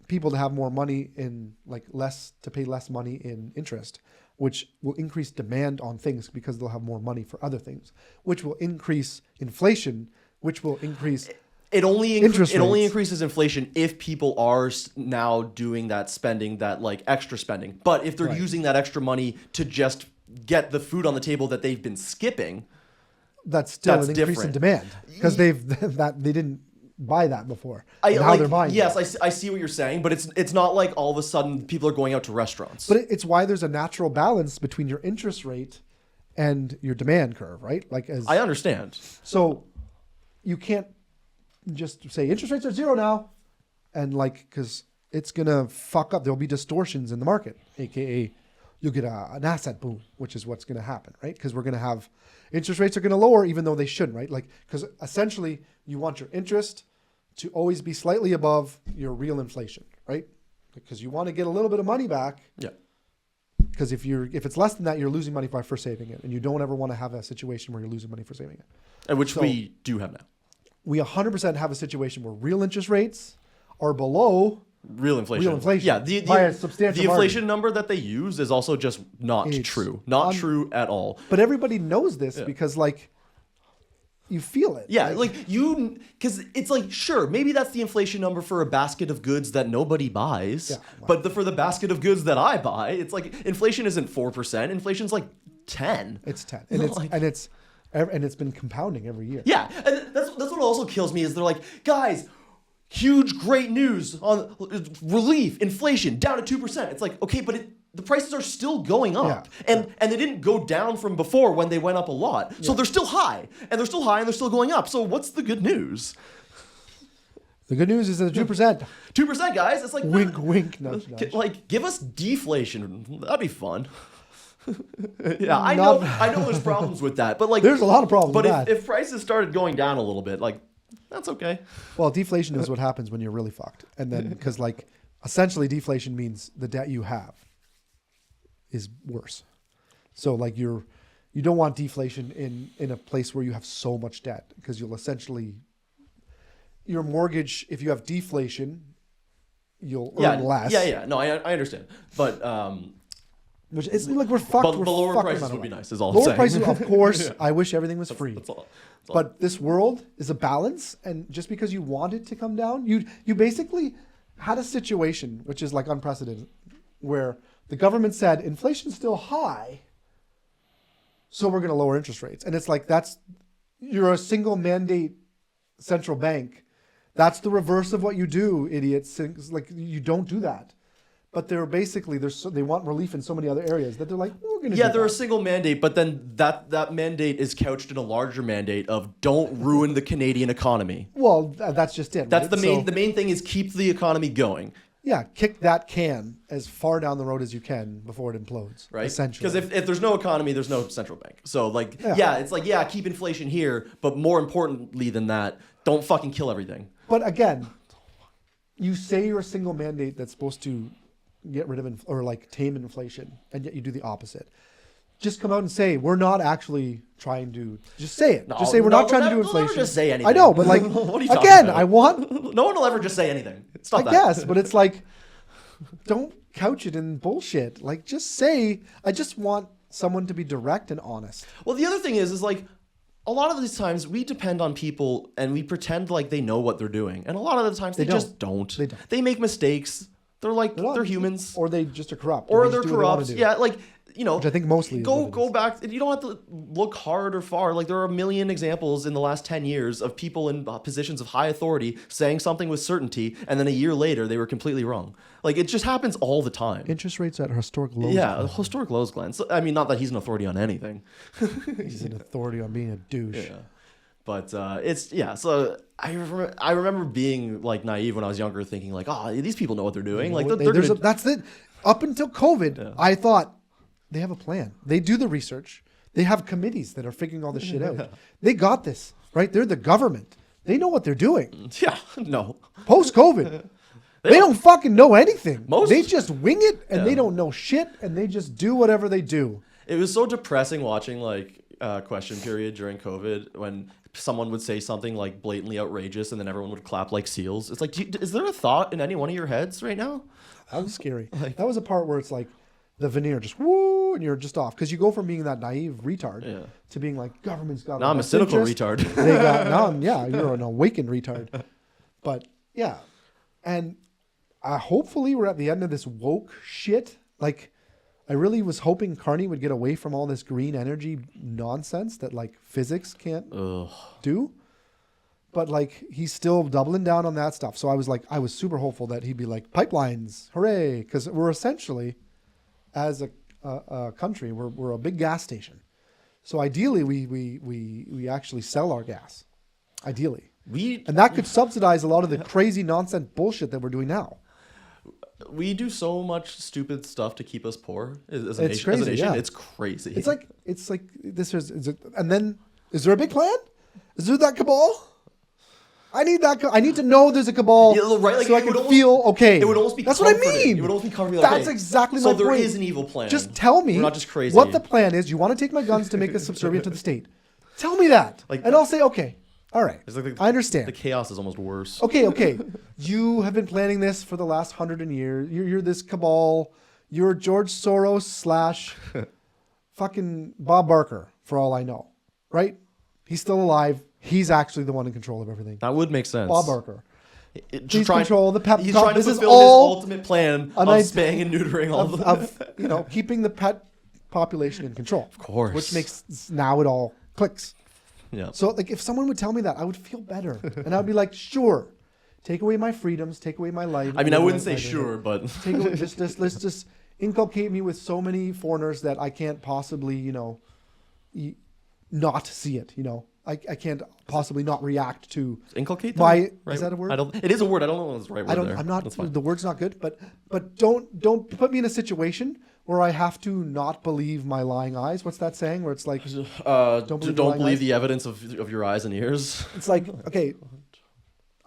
people to have more money in to pay less money in interest, which will increase demand on things because they'll have more money for other things, which will increase inflation, which will increase It only interest rates. increases inflation if people are now doing that spending, that like extra spending. But if they're Right. using that extra money to just get the food on the table that they've been skipping, that's still That's an increase in different. demand because they didn't buy that before. I, And now like, they're buying. yes, it. I see what you're saying, but it's not like all of a sudden people are going out to restaurants. But it's why there's a natural balance between your interest rate and your demand curve, right? Like I understand. so you can't just say interest rates are zero now, and because it's gonna fuck up. There'll be distortions in the market, aka you'll get an asset boom, which is what's gonna happen, right? Because we're gonna have interest rates are gonna lower, even though they shouldn't, right? Like because essentially you want your interest to always be slightly above your real inflation, right? Because you want to get a little bit of money back. Yeah. Because if it's less than that, you're losing money for saving it, and you don't ever want to have a situation where you're losing money for saving it. And which So- we do have now. We 100% have a situation where real interest rates are below Real inflation. real inflation Yeah, by a substantial the inflation margin. number that they use is also just not It's true. Not true at all. But everybody knows this because you feel it. Yeah, because it's like, sure, maybe that's the inflation number for a basket of goods that nobody buys. Yeah, but for the basket of goods that I buy, it's like inflation isn't 4%. Inflation's like 10. It's 10, and it's been compounding every year. Yeah, and that's what also kills me is they're like, guys, huge, great news on relief, inflation down to 2%. It's like, okay, but the prices are still going up, Yeah. and they didn't go down from before when they went up a lot. So they're still high, and they're still high, and they're still going up. So what's the good news? The good news is that 2%. 2%, guys. It's like Wink, wink, nudge, nudge. Like, give us deflation. That'd be fun. Yeah, I Not- know there's problems with that, but like There's a lot of problems But with if, that. if prices started going down a little bit, like that's okay. Well, deflation is what happens when you're really fucked, and then because essentially deflation means the debt you have is worse. So you don't want deflation in a place where you have so much debt because you'll essentially your mortgage. If you have deflation, you'll earn less. Yeah. No, I understand, but Which is we're fucked. But we're the lower fucked prices no matter would be what. nice, is all I'm Lower saying. prices, of course. I wish everything was free. that's all. But this world is a balance, and just because you want it to come down, you basically had a situation which is unprecedented, where the government said inflation's still high, so we're going to lower interest rates, and it's you're a single mandate central bank. That's the reverse of what you do, idiots. You don't do that. but they're basically they want relief in so many other areas that they're like, we're going to. Yeah, they're a single mandate, but then that mandate is couched in a larger mandate of don't ruin the Canadian economy. Well, that's just it. That's right? the main thing is keep the economy going. Yeah, kick that can as far down the road as you can before it implodes. Right? Essentially. Because if there's no economy, there's no central bank. So it's like, keep inflation here, but more importantly than that, don't fucking kill everything. But again, you say you're a single mandate that's supposed to get rid of or like tame inflation, and yet you do the opposite. Just come out and say we're not actually trying to. Just say it. Just say we're not trying to do inflation. Never just say anything. I know, but like what are you talking again, about? I want. No one will ever just say anything. Stop that. Guess, but it's like, don't couch it in bullshit. Like, just say, I just want someone to be direct and honest. Well, the other thing is like, a lot of these times we depend on people and we pretend like they know what they're doing, and a lot of the times they just don't. They don't. They make mistakes. They're humans, or they just are corrupt, or they they're just do what they wanna corrupt. do. Yeah, like. Which I think mostly go back. You don't have to look hard or far. Like there are a million examples in the last 10 years of people in positions of high authority saying something with certainty, and then a year later they were completely wrong. Like it just happens all the time. Interest rates at historic lows. Yeah, historic lows, Glenn. So, I mean, not that he's an authority on anything. He's an authority on being a douche. Yeah. But So I remember being like naive when I was younger, thinking like, these people know what they're doing. Like that's it. Up until COVID, I thought they have a plan. They do the research. They have committees that are figuring all this shit out. They got this, right? They're the government. They know what they're doing. Yeah, no. Post-COVID, they don't fucking know anything. Most- They just wing it, and they don't know shit, and they just do whatever they do. It was so depressing watching like question period during COVID when someone would say something like blatantly outrageous and then everyone would clap like seals. It's like, is there a thought in any one of your heads right now? That was scary. That was a part where it's like the veneer just woo, and you're just off because you go from being that naive retard to being like government's got. Now I'm a cynical retard. You're an awakened retard. But yeah, and hopefully we're at the end of this woke shit. Like, I really was hoping Carney would get away from all this green energy nonsense that like physics can't do. But like he's still doubling down on that stuff. So I was super hopeful that he'd be like pipelines, hooray, because we're essentially, as a country, we're a big gas station. So ideally, we actually sell our gas. Ideally, and that could subsidize a lot of the crazy nonsense bullshit that we're doing now. We do so much stupid stuff to keep us poor as a nation. Crazy, as a nation. yeah. It's crazy. It's like this and then is there a big plan? Is there that cabal? I need that. I need to know there's a cabal, right? Like, so I can feel okay. It would almost be. That's what I comforting. mean. It would almost be comforting. Like, That's exactly so my point. So there is an evil plan. Just tell me. We're not just crazy. What the plan is? You want to take my guns to make us subservient to the state? Tell me that, and I'll say okay. All right, I understand. The chaos is almost worse. Okay. You have been planning this for the last 100 years. You're this cabal. You're George Soros / fucking Bob Barker, for all I know, right? He's still alive. He's actually the one in control of everything. That would make sense. Bob Barker. He's control the pet. He's trying to this is fulfill all his ultimate plan of spaying and neutering all of keeping the pet population in control. Of course. Which makes now it all clicks. Yeah. So like if someone would tell me that, I would feel better. And I'd be like, sure. Take away my freedoms, take away my life. I mean, I wouldn't say sure, but take away, let's just inculcate me with so many foreigners that I can't possibly, not see it, I can't possibly not react to inculcate my right? Is that a word? It is a word. I don't know if it's the right word. I'm not. The word's not good, but don't put me in a situation where I have to not believe my lying eyes. What's that saying? Where it's like, don't believe the evidence of your eyes and ears. It's like, okay,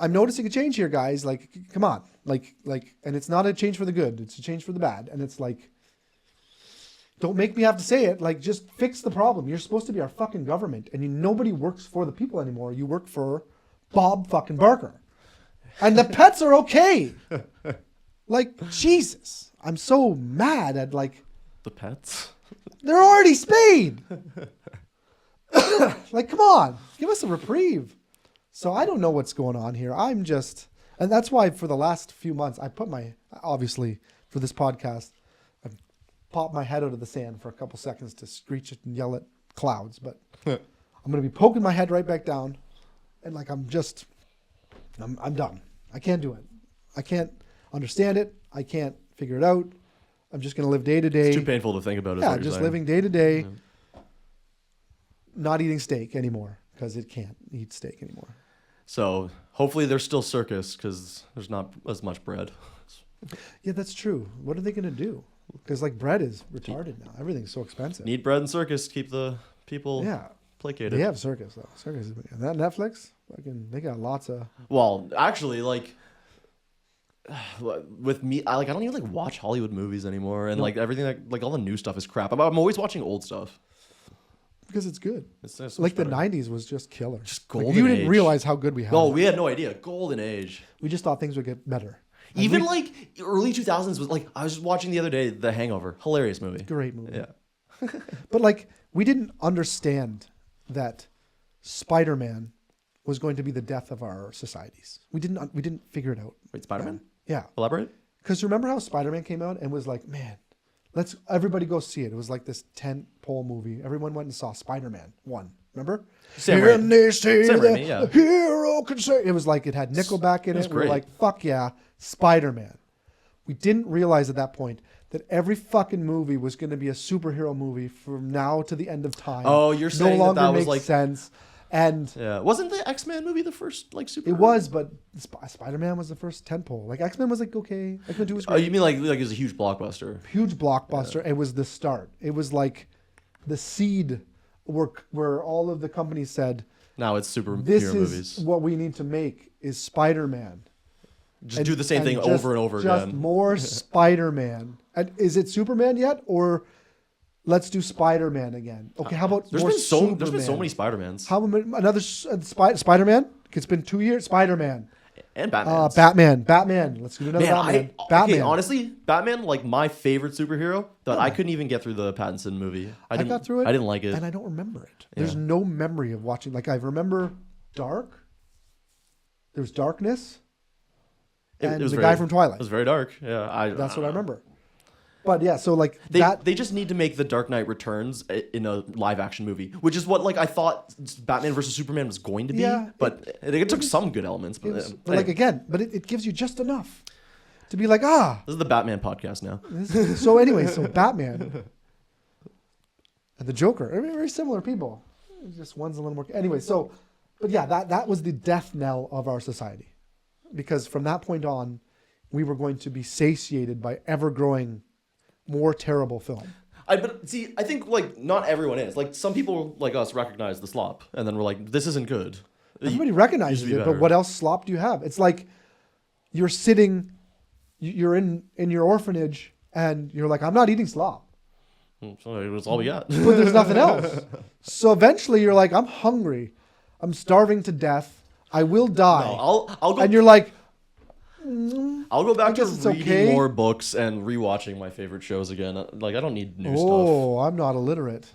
I'm noticing a change here, guys. Like, come on, like, and it's not a change for the good. It's a change for the bad. And it's like, don't make me have to say it. Like, just fix the problem. You're supposed to be our fucking government, and nobody works for the people anymore. You work for Bob fucking Barker, and the pets are okay. Like, Jesus, I'm so mad at like the pets. They're already spayed. Like, come on, give us a reprieve. So I don't know what's going on here. And that's why for the last few months, obviously for this podcast, I've popped my head out of the sand for a couple seconds to screech it and yell at clouds. But I'm going to be poking my head right back down. And like, I'm done. I can't do it. I can't understand it. I can't figure it out. I'm just going to live day to day. It's too painful to think about. Is Yeah, what you're just saying. living day to day. Not eating steak anymore because it can't eat steak anymore. So hopefully there's still circus because there's not as much bread. Yeah, that's true. What are they going to do? Because like bread is retarded now. Everything's so expensive. Need bread and circus to keep the people Yeah. placated. They have circus though. Circus is that Netflix. They got lots of. Well, actually, like with me, I don't even like watch Hollywood movies anymore, and like everything like all the new stuff is crap. I'm always watching old stuff. Because it's good. It's so much Like the better. 90s was just killer. Just Like, golden you didn't age. realize how good we had. No, it. we had no idea. Golden age. We just thought things would get better. And Even like early 2000s was like I was just watching the other day The Hangover. Hilarious movie. great movie. Yeah. But like we didn't understand that Spider-Man was going to be the death of our societies. We didn't figure it out. Wait, Spider-Man? Yeah. Elaborate? Because remember how Spider-Man came out and was like, man, let's everybody go see it. It was like this tent pole movie. Everyone went and saw Spider-Man 1. Remember? Sam And Raimi. they say Sam that Raimi, yeah. the hero can say. It was like it had Nickelback in It was it. We were great. like, fuck yeah, Spider-Man. We didn't realize at that point that every fucking movie was going to be a superhero movie from now to the end of time. Oh, you're saying no longer that was makes like sense. And yeah. Wasn't the X-Men movie the first like super? it was, but Spider-Man was the first tentpole. Like X-Men was like okay. X-Men 2 was Oh, great. you mean like it was a huge blockbuster? Huge blockbuster. It was the start. It was like the seed where all of the companies said, Now it's superhero this is movies. what we need to make is Spider-Man. Just do the same thing just- over and over just again. more Spider-Man. And is it Superman yet, or let's do Spider-Man again? Okay, how about There's more been so Superman? many Spider-Mans How about another Spider-Man? It's been 2 years. Spider-Man. and Batman. Batman. Let's do another Batman. Batman. Okay, honestly, Batman, like my favorite superhero, that I couldn't even get through the Pattinson movie. I got through it. I didn't like it. and I don't remember it. There's no memory of watching. Like I remember Dark. There was Darkness. And was the very- guy from Twilight. It was very dark. Yeah, That's what I remember. But yeah, so like They, that. they just need to make the Dark Knight Returns in a live action movie, which is what like I thought Batman versus Superman was going to be. Yeah, but it took some good elements. But, But like again, it gives you just enough to be like this is the Batman podcast now. So anyway, so Batman and the Joker are very similar people. Just one's a little more. Anyway, so but yeah, that was the death knell of our society, because from that point on, we were going to be satiated by ever growing more terrible film. But see, I think like not everyone is. Like some people like us recognize the slop, and then we're like, this isn't good. Everybody recognizes Used to be it, but better. what else slop do you have? It's like you're sitting, you're in your orphanage, and you're like, I'm not eating slop, So that's all we got. but there's nothing else. So eventually, you're like, I'm hungry, I'm starving to death, I will die, No, I'll go. and you're like, I'll go back to guess it's reading okay. more books and rewatching my favorite shows again. Like I don't need new stuff. oh, I'm not illiterate,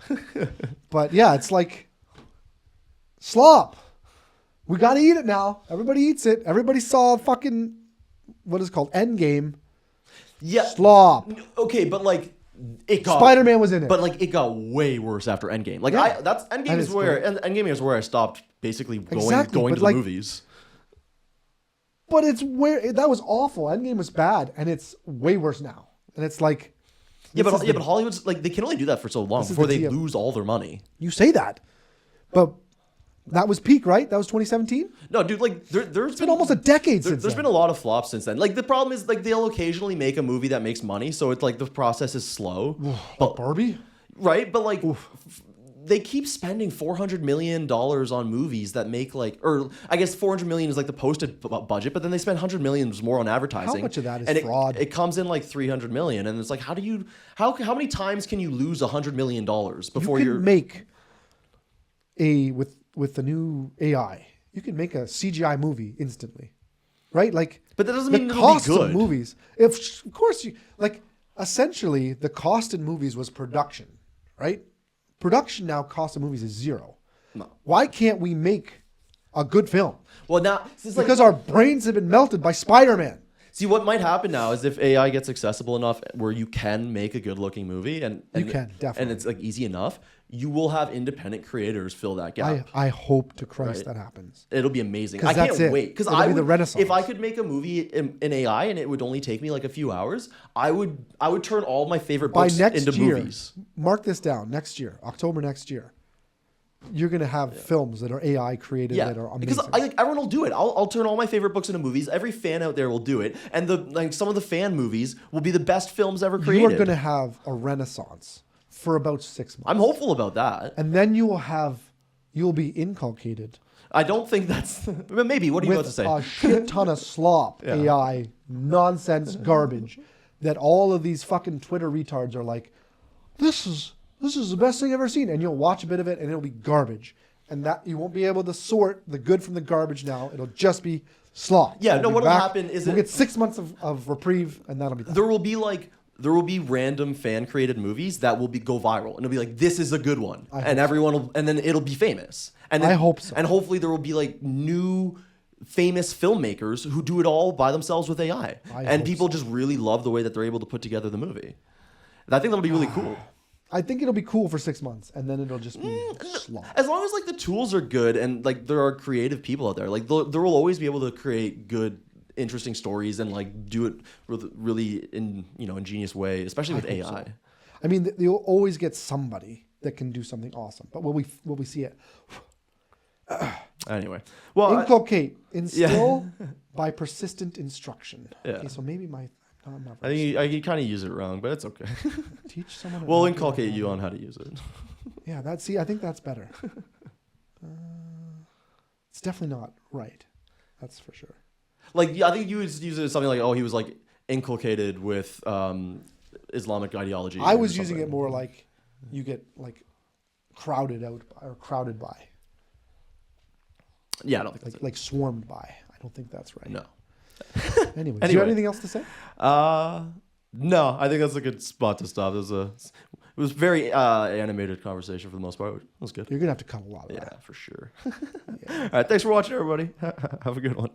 but yeah, it's like slop. We got to eat it now. Everybody eats it. Everybody saw fucking what is it called Endgame. Yeah. Slop. Okay, but like it got Spider-Man was in it. But like it got way worse after Endgame. Like Yeah. that's Endgame That is is where great. Endgame is where I stopped basically going Exactly, going but to like- the movies. But it's where that was awful. Endgame was bad, and it's way worse now. And it's like, Yeah, this but is the- Hollywood's like they can only do that for so long This is before the they TM. lose all their money. you say that, but that was peak, right? That was 2017. No, dude, like there's It's been almost a decade since. There's then. been a lot of flops since then. Like the problem is like they'll occasionally make a movie that makes money, so it's like the process is slow. But Barbie. Right? But like they keep spending $400 million on movies that make like, or I guess 400 million is like the posted budget, but then they spend 100 million more on advertising. How much of that is and fraud? It comes in like 300 million, and it's like, how many times can you lose $100 million before You you're can make with the new AI. You can make a CGI movie instantly, right? Like, But that doesn't the mean it'll cost be good. of movies. If of course you like, essentially the cost in movies was production, right? Production now cost of movies is zero. No. Why can't we make a good film? Well, now this is like, Because our brains have been melted by Spider-Man. See, what might happen now is if AI gets accessible enough where you can make a good-looking movie, and You can, definitely. and it's like easy enough, you will have independent creators fill that gap. I hope to Christ Right. that happens. It'll be amazing. 'Cause I can't that's it. wait because It'll I be would, the renaissance. if I could make a movie in AI and it would only take me like a few hours, I would turn all my favorite By books next into year, movies. mark this down. Next year, October next year, you're gonna have films that are AI created Yeah, that are amazing. because everyone will do it. I'll turn all my favorite books into movies. Every fan out there will do it, and some of the fan movies will be the best films ever created. you are gonna have a renaissance for about 6 months, I'm hopeful about that. and then you'll be inculcated I don't think that's maybe. What are you about to with say? a shit ton of slop, AI nonsense garbage that all of these fucking Twitter retards are like, this is the best thing I've ever seen, and you'll watch a bit of it and it'll be garbage, and that you won't be able to sort the good from the garbage. Now it'll just be slop. Yeah, We'll no, be what'll back, happen is we'll it- get 6 months of reprieve, and that'll be that. There will be random fan created movies that will go viral, and it'll be like, this is a good one, I hope and everyone will, and then it'll be famous. And then, I hope so. And hopefully there will be like new famous filmmakers who do it all by themselves with AI, I and hope people just really love the way that they're able to put together the movie. And I think that'll be really cool. I think it'll be cool for 6 months, and then it'll just be slop. As long as like the tools are good and like there are creative people out there, like there will always be able to create good, interesting stories and like do it with really ingenious way, especially with hope AI. so. I mean, you'll always get somebody that can do something awesome, but will we see it? Anyway, well, Inculcate, instill by persistent instruction. Yeah. Okay, so maybe I'm not I think you kind of use it wrong, but it's okay. teach someone. We'll how to inculcate do you it. on how to use it. Yeah, I think that's better. It's definitely not right. That's for sure. Like, yeah, I think you would use it as something like, oh, he was like inculcated with Islamic ideology. I or was using something. it more like you get like crowded out by, or crowded by, Yeah, I don't think that's like swarmed by. I don't think that's right. it. No. Anyway, do you Anyway. have anything else to say? No, I think that's a good spot to stop. It was very animated conversation for the most part. It was good. You're gonna have to cut a lot of Yeah, that. for sure. All right, thanks for watching, everybody. Have a good one.